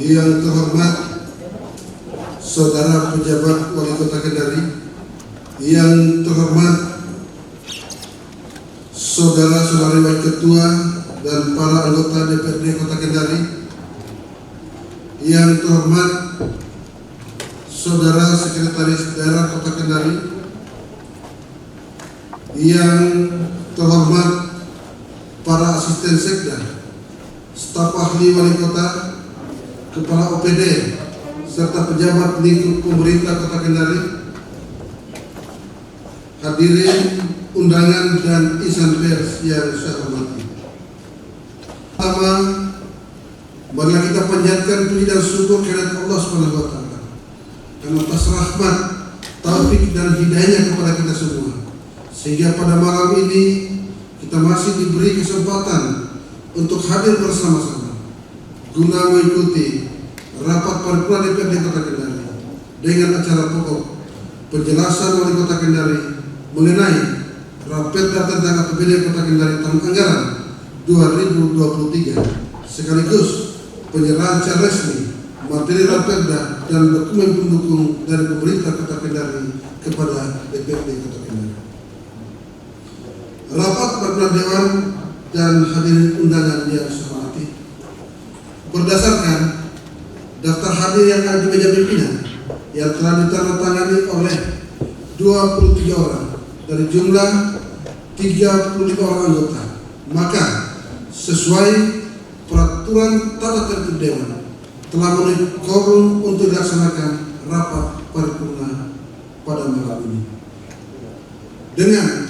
Yang terhormat Saudara Pejabat Wali Kota Kendari, yang terhormat Saudara-saudari Wakil Ketua dan para anggota DPRD Kota Kendari, yang terhormat Saudara Sekretaris Daerah Kota Kendari, yang terhormat para asisten sekda, staf ahli wali kota, kepala OPD, serta pejabat lingkup pemerintah Kota Kendari, hadirin undangan dan insan pers yang saya hormati. Pertama, marilah kita panjatkan puji dan syukur kehadirat Allah Subhanahu wa Ta'ala karena atas rahmat, taufik dan hidayahnya kepada kita semua, sehingga pada malam ini kita masih diberi kesempatan untuk hadir bersama-sama guna mengikuti rapat paripurna DPRD Kota Kendari dengan acara pokok penjelasan Wali Kota Kendari mengenai Rapperda tentang APBD Kota Kendari tahun anggaran 2023 sekaligus penyerahan secara resmi materi Rapperda dan dokumen pendukung dari pemerintah Kota Kendari kepada DPRD Kota Kendari. Rapat paripurna Dewan dan hadirin undangan yang saya hormati, berdasarkan daftar hadir yang ada di meja pimpinan yang telah ditandatangani oleh 23 orang dari jumlah 35 orang anggota, maka sesuai peraturan tata tertib Dewan telah memenuhi quorum untuk dilaksanakan rapat paripurna pada malam ini. Dengan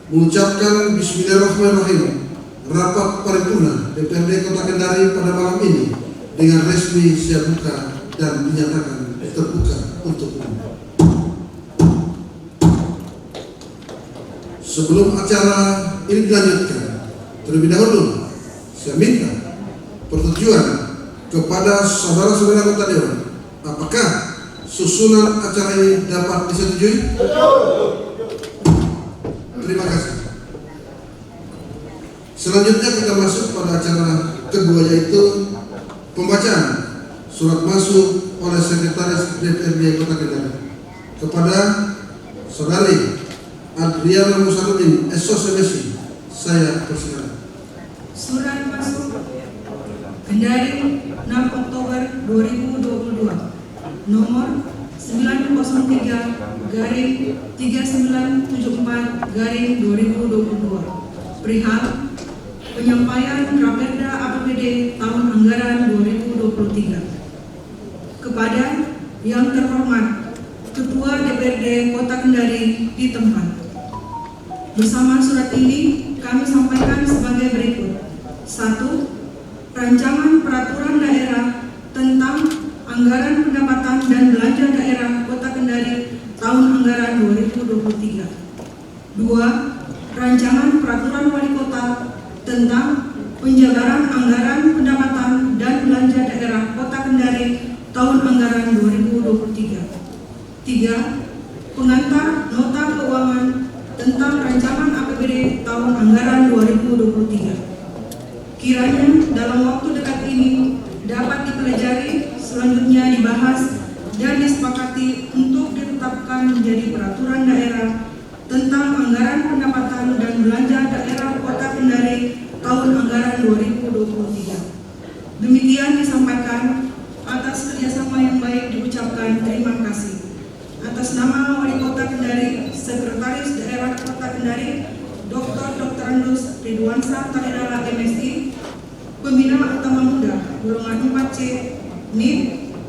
mengucapkan Bismillahirrahmanirrahim, rapat paripurna DPRD Kota Kendari pada malam ini dengan resmi siap buka dan dinyatakan terbuka untuk umum. Sebelum acara ini dilanjutkan, terlebih dahulu saya minta persetujuan kepada saudara-saudara anggota Dewan. Apakah susunan acara ini dapat disetujui? Terima kasih. Selanjutnya kita masuk pada acara kedua, yaitu pembacaan surat masuk oleh Sekretaris DPRD Kota Kendari kepada Saudari Adriana Musarudin, SOSMSI. Saya persilakan. Surat masuk Kendari 6 Oktober 2022 nomor 903-3974-2022 perihal penyampaian Rapperda APBD tahun anggaran 2023 kepada yang terhormat Ketua DPRD Kota Kendari di tempat. Bersama surat ini kami sampaikan sebagai berikut. 1. Rancangan peraturan daerah tentang anggaran pendapatan dan belanja daerah Kota Kendari tahun anggaran 2023. 2. Rancangan peraturan wali kota tentang penjabaran anggaran pendapatan dan belanja daerah Kota Kendari tahun anggaran 2023. 3. Pengantar nota keuangan tentang rancangan APBD tahun anggaran 2023. Kiranya dalam waktu dekat ini dapat dipelajari, selanjutnya dibahas dan disepakati untuk ditetapkan menjadi peraturan daerah tentang anggaran pendapatan dan belanja daerah Kota Kendari tahun anggaran 2023. Demikian disampaikan. Atas kerjasama yang baik diucapkan terima kasih. Atas nama Wali Kota Kendari, Sekretaris Daerah Kota Kendari, Dr. Andus Ridwansyah Talidara MSI, Pembina Utama Muda golongan 4C, NIM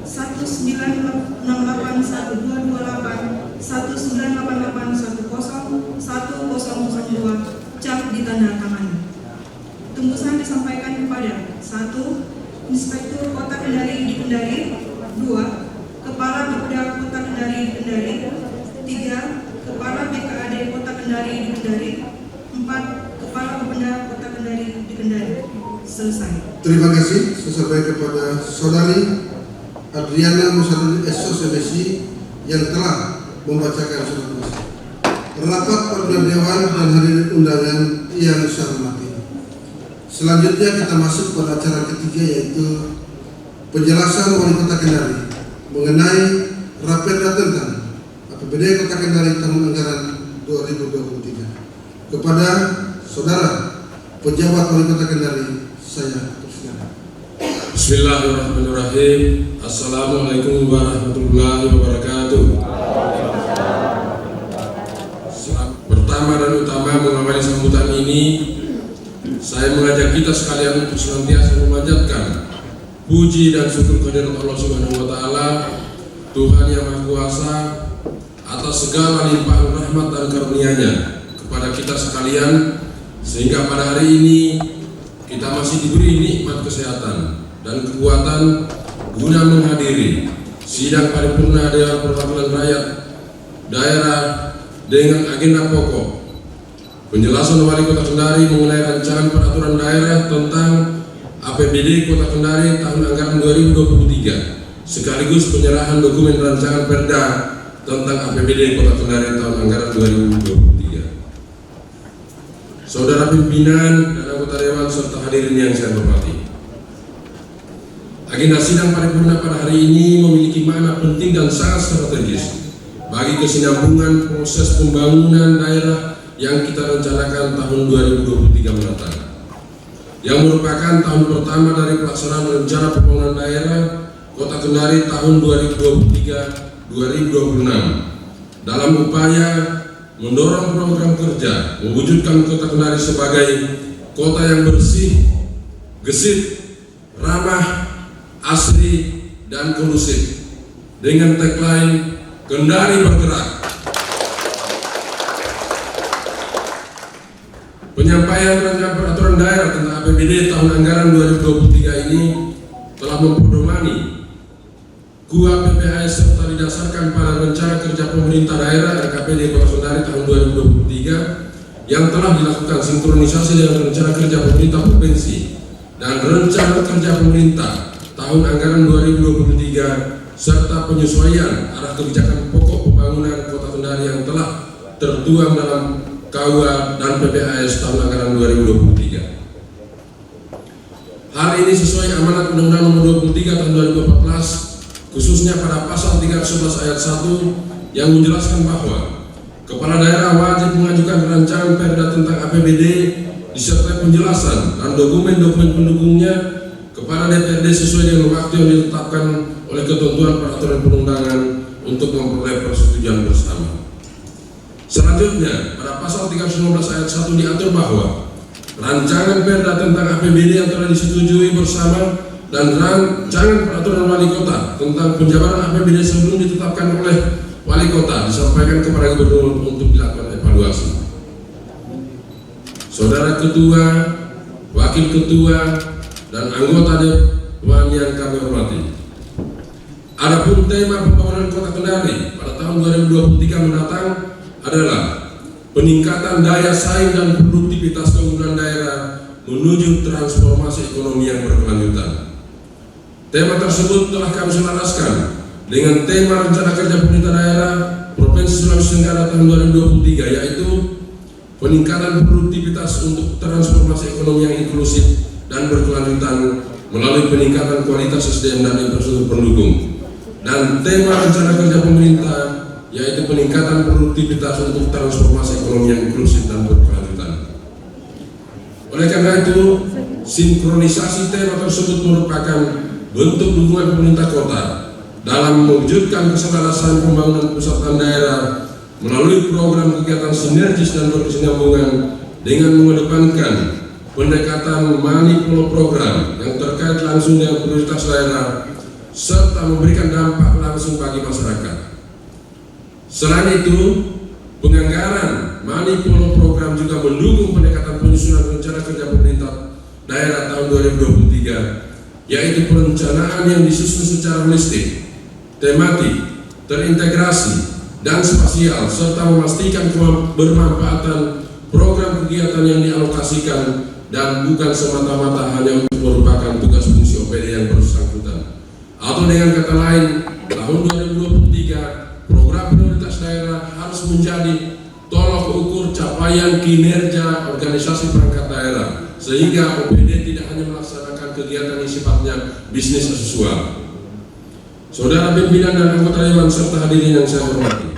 1968128 198810102, cap ditandatangani. Tembusan disampaikan kepada 1. Inspektur Kota Kendari di Kendari, 2. Kendari, 3. Kepala BKAD Kota Kendari di Kendari, 4. Kepala Bapenda Kota Kendari di Kendari. Selesai. Terima kasih. Saya sampaikan kepada Saudari Adriana Musadin SOS MSI yang telah membacakan surat kuasa. Rapat Pimpinan Dewan dan hadirin undangan yang saya hormati. Selanjutnya kita masuk pada acara ketiga, yaitu penjelasan Wali Kota Kendari mengenai Raperda tentang APBD Kota Kendari tahun anggaran 2023. Kepada Saudara pejabat Wali Kota Kendari, saya persilakan. Bismillahirrahmanirrahim. Assalamualaikum warahmatullahi wabarakatuh. Pertama dan utama mengawali sambutan ini, saya mengajak kita sekalian untuk senantiasa memanjatkan puji dan syukur kehadirat Allah Subhanahu wa taala, Tuhan yang Maha Kuasa, atas segala limpahan rahmat dan karunia-Nya kepada kita sekalian, sehingga pada hari ini kita masih diberi nikmat kesehatan dan kekuatan guna menghadiri sidang paripurna Dewan Perwakilan Rakyat Daerah dengan agenda pokok penjelasan Wali Kota Kendari mengenai rancangan peraturan daerah tentang APBD Kota Kendari tahun anggaran 2023 sekaligus penyerahan dokumen rancangan Perda tentang APBD Kota Kendari tahun anggaran 2023. Saudara pimpinan dan anggota dewan serta hadirin yang saya hormati. Agenda sidang paripurna pada hari ini memiliki makna penting dan sangat strategis bagi kesinambungan proses pembangunan daerah yang kita rencanakan tahun 2023 mendatang, yang merupakan tahun pertama dari pelaksanaan rencana pembangunan daerah Kota Kendari tahun 2023-2026 dalam upaya mendorong program kerja mewujudkan Kota Kendari sebagai kota yang bersih, gesit, ramah, asri, dan kondusif dengan tagline Kendari bergerak. Penyampaian rancangan peraturan daerah tentang APBD tahun anggaran 2023 ini telah mempedomani KUA PPAS serta didasarkan pada rencana kerja pemerintah daerah RKPD Kota Kendari tahun 2023 yang telah dilakukan sinkronisasi dengan rencana kerja pemerintah provinsi dan rencana kerja pemerintah tahun anggaran 2023 serta penyesuaian arah kebijakan pokok pembangunan Kota Kendari yang telah tertuang dalam KUA dan PPAS tahun anggaran 2023. Hal ini sesuai amanat Undang-Undang Nomor 23 tahun 2014, khususnya pada pasal 311 ayat 1 yang menjelaskan bahwa kepala daerah wajib mengajukan rancangan perda tentang APBD disertai penjelasan dan dokumen-dokumen pendukungnya kepada DPRD sesuai dengan waktu yang ditetapkan oleh ketentuan peraturan perundangan untuk memperoleh persetujuan bersama. Selanjutnya, pada pasal 319 ayat 1 diatur bahwa rancangan perda tentang APBD yang telah disetujui bersama dan rancangan peraturan wali kota tentang penjabaran APBD sebelum ditetapkan oleh wali kota disampaikan kepada gubernur untuk dilakukan evaluasi. Saudara ketua, wakil ketua, dan anggota dewan yang kami hormati. Adapun tema pembangunan Kota Kendari pada tahun 2023 mendatang adalah peningkatan daya saing dan produktivitas keunggulan daerah menuju transformasi ekonomi yang berkelanjutan. Tema tersebut telah kami selaraskan dengan tema rencana kerja pemerintah daerah Provinsi Sulawesi Tenggara tahun 2023, yaitu peningkatan produktivitas untuk transformasi ekonomi yang inklusif dan berkelanjutan melalui peningkatan kualitas SDM dan infrastruktur pendukung. Dan tema rencana kerja pemerintah yaitu peningkatan produktivitas untuk transformasi ekonomi yang inklusif dan berkelanjutan. Oleh karena itu, sinkronisasi tema tersebut merupakan bentuk dukungan pemerintah kota dalam mewujudkan keselarasan pembangunan pusat dan daerah melalui program kegiatan sinergis dan berkesinambungan dengan mengedepankan pendekatan manipul program yang terkait langsung dengan prioritas daerah serta memberikan dampak langsung bagi masyarakat. Selain itu, penganggaran manipul program juga mendukung pendekatan penyusunan rencana kerja pemerintah daerah tahun 2023, yaitu perencanaan yang disusun secara holistik, tematik, terintegrasi, dan spasial, serta memastikan bermanfaatan program kegiatan yang dialokasikan dan bukan semata-mata hanya untuk merupakan tugas fungsi OPD yang bersangkutan. Atau dengan kata lain, tahun 2023 program prioritas daerah harus menjadi tolok ukur capaian kinerja organisasi perangkat daerah, sehingga OPD tidak hanya melaksanakan kegiatan yang sifatnya bisnis as usual. Saudara pimpinan dan anggota dewan serta hadirin yang saya hormati,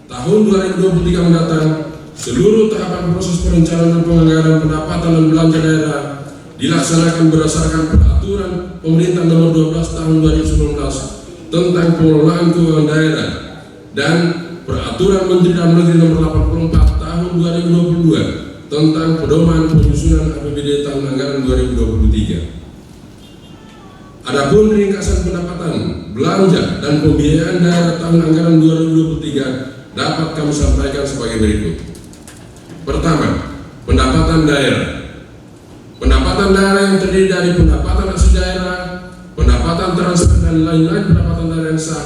tahun 2023 mendatang, seluruh tahapan proses perencanaan dan penganggaran pendapatan dan belanja daerah dilaksanakan berdasarkan peraturan pemerintah nomor 12 tahun 2019 tentang pengelolaan keuangan daerah dan peraturan Menteri Dalam Negeri nomor 84 tahun 2022 tentang pedoman penyusunan APBD tahun anggaran 2023. Adapun ringkasan pendapatan, belanja, dan pembiayaan daerah tahun anggaran 2023 dapat kami sampaikan sebagai berikut. Pertama, pendapatan daerah. Pendapatan daerah yang terdiri dari pendapatan asli daerah, pendapatan transfer, dan lain-lain pendapatan daerah yang sah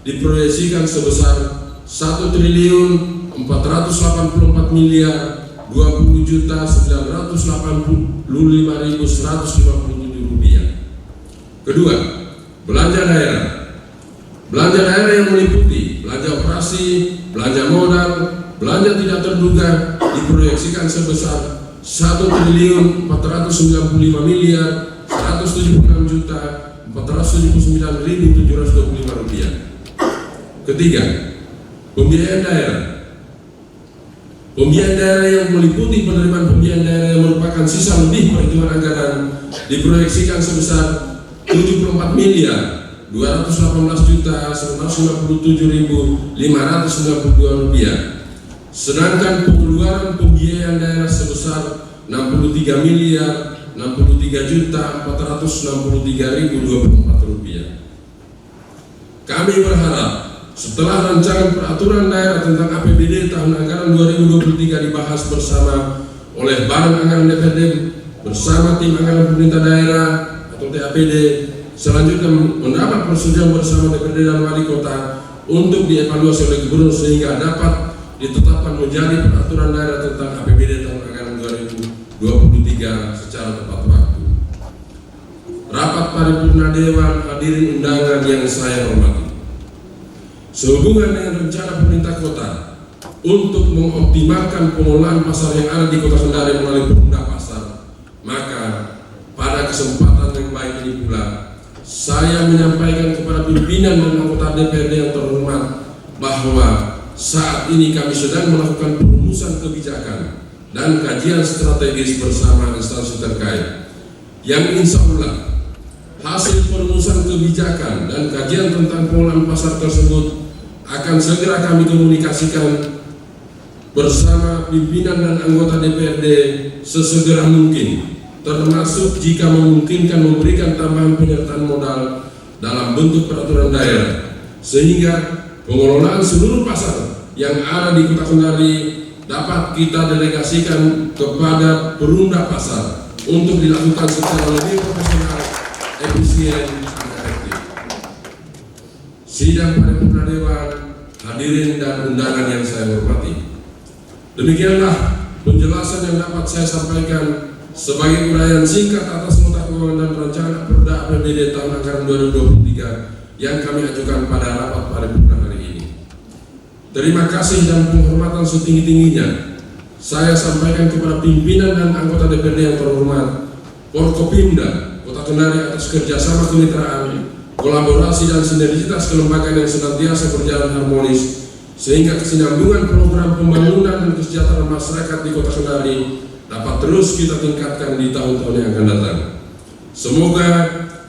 diproyeksikan sebesar 1.484.020.985.000 rupiah. Kedua, belanja daerah. Belanja daerah yang meliputi belanja operasi, belanja modal, belanja tidak terduga diproyeksikan sebesar 1.476.179.479.725 rupiah. Ketiga, pembiayaan daerah. Pembiayaan daerah yang meliputi penerimaan pembiayaan daerah yang merupakan sisa lebih perhitungan anggaran diproyeksikan sebesar 74.218.957.592 rupiah. Sedangkan pengeluaran pembiayaan daerah sebesar 63.063.463.024 rupiah. Kami berharap setelah rancangan peraturan daerah tentang APBD tahun anggaran 2023 dibahas bersama oleh Badan Anggaran DPRD bersama tim anggaran pemerintah daerah atau TAPD, selanjutnya mendapat persetujuan bersama DPRD dan Wali Kota untuk dievaluasi oleh Gubernur sehingga dapat ditetapkan menjadi peraturan daerah tentang APBD tahun anggaran 2023 secara tepat waktu. Rapat paripurna Dewan, hadirin undangan yang saya hormati. Sehubungan dengan rencana pemerintah kota untuk mengoptimalkan pengelolaan pasar yang ada di Kota Kendari melalui Perumda Pasar, maka pada kesempatan yang baik ini pula saya menyampaikan kepada pimpinan dan anggota DPRD yang terhormat bahwa saat ini kami sedang melakukan perumusan kebijakan dan kajian strategis bersama instansi terkait yang insya Allah hasil perumusan kebijakan dan kajian tentang pengelolaan pasar tersebut akan segera kami komunikasikan bersama pimpinan dan anggota DPRD sesegera mungkin, termasuk jika memungkinkan memberikan tambahan penyertaan modal dalam bentuk peraturan daerah, sehingga pengelolaan seluruh pasar yang ada di Kota Kendari dapat kita delegasikan kepada Perumda Pasar untuk dilakukan secara lebih profesional, efisien, dan efektif. Sidang paripurna Dewan, hadirin dan undangan yang saya hormati. Demikianlah penjelasan yang dapat saya sampaikan sebagai uraian singkat atas nota keuangan dan rencana Perda APBD tahun anggaran 2023 yang kami ajukan pada rapat paripurna hari ini. Terima kasih dan penghormatan setinggi-tingginya saya sampaikan kepada pimpinan dan anggota DPRD yang terhormat, Forkopimda Kota Kendari atas kerjasama kemitraan, kolaborasi dan sinergitas kelembagaan yang senantiasa berjalan harmonis sehingga kesinambungan program pembangunan dan kesejahteraan masyarakat di Kota Kendari dapat terus kita tingkatkan di tahun-tahun yang akan datang. Semoga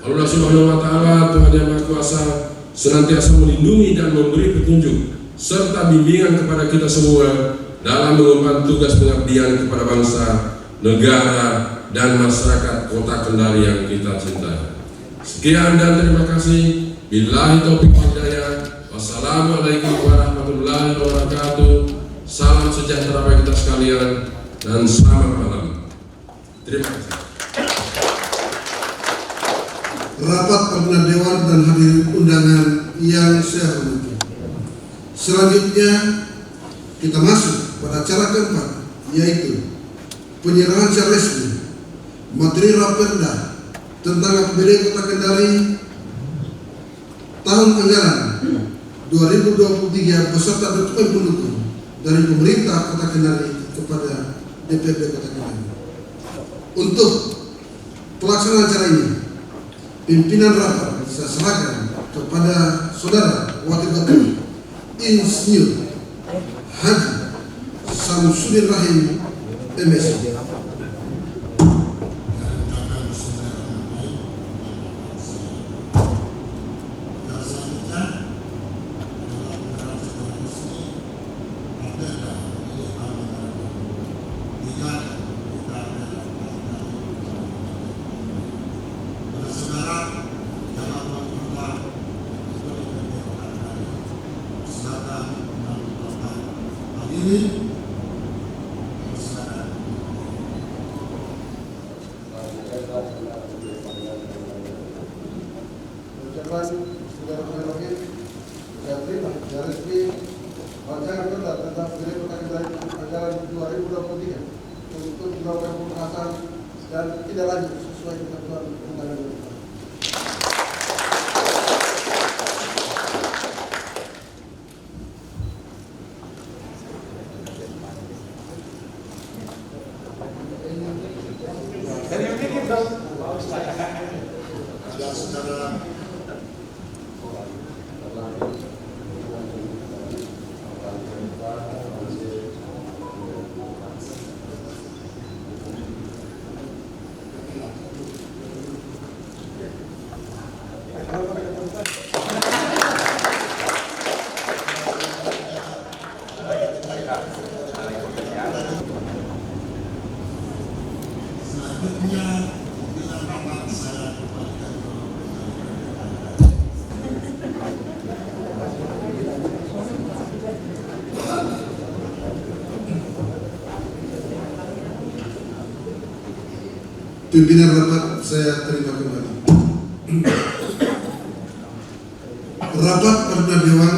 Allah Subhanahu wa Ta'ala, Tuhan Yang Maha Kuasa, senantiasa melindungi dan memberi petunjuk serta bimbingan kepada kita semua dalam mengemban tugas pengabdian kepada bangsa, negara, dan masyarakat Kota Kendari yang kita cintai. Sekian dan terima kasih. Billahi taufiq wal hidayah. Wassalamualaikum warahmatullahi wabarakatuh. Salam sejahtera bagi kita sekalian dan selamat malam. Terima kasih. Rapat paripurna Dewan dan hadirin undangan yang saya hormati. Selanjutnya kita masuk pada acara keempat, yaitu penyerahan secara resmi materi Raperda tentang APBD Kota Kendari tahun anggaran 2023 beserta dokumen pendukung dari pemerintah Kota Kendari kepada DPRD Kota Kendari. Untuk pelaksanaan acara ini, pimpinan rapat saya serahkan kepada Saudara Wakil Ketua Insinyur Haji Samsudin Rahim MSc. Dan tidak lanjut sesuai ketentuan undang-undang. Pimpinan rapat saya terima kembali. Rapat Perdana Dewan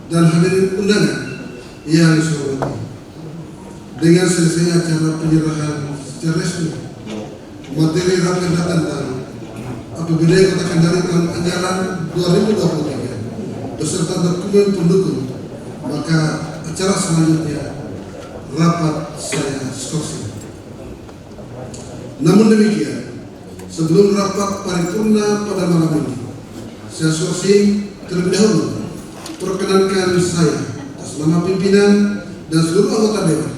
dan hadirin undangan yang saya hormati, dengan selesainya acara penyerahan secara resmi materi Raperda tentang APBD Kota Kendari tahun anggaran 2023 beserta dokumen pendukung, maka acara selanjutnya rapat saya skorsing. Namun demikian, sebelum rapat paripurna pada malam ini, saya skorsing terlebih dahulu perkenankan saya atas nama pimpinan dan seluruh anggota dewan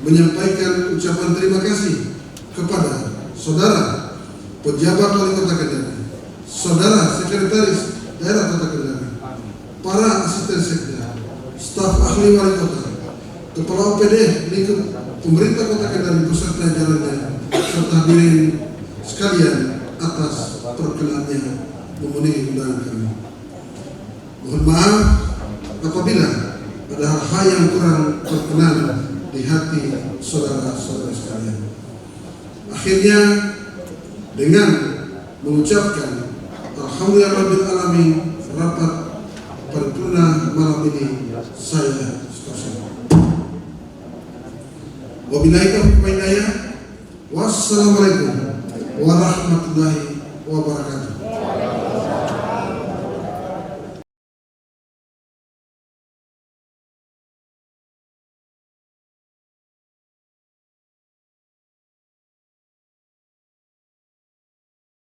menyampaikan ucapan terima kasih kepada saudara pejabat wali Kota Kendari, saudara sekretaris daerah Kota Kendari, para asisten sekda, staf ahli wali kota, kepala OPD lingkup pemerintah Kota Kendari beserta jajarannya, serta hadirin sekalian atas perkenannya memenuhi undangan kami. Mohon maaf apabila ada hal-hal yang kurang berkenan di hati saudara-saudara sekalian. Akhirnya dengan mengucapkan Alhamdulillahirabbil alamin, rapat paripurna malam ini saya skorsing. Wabillahi taufiq wal hidayah. Wassalamualaikum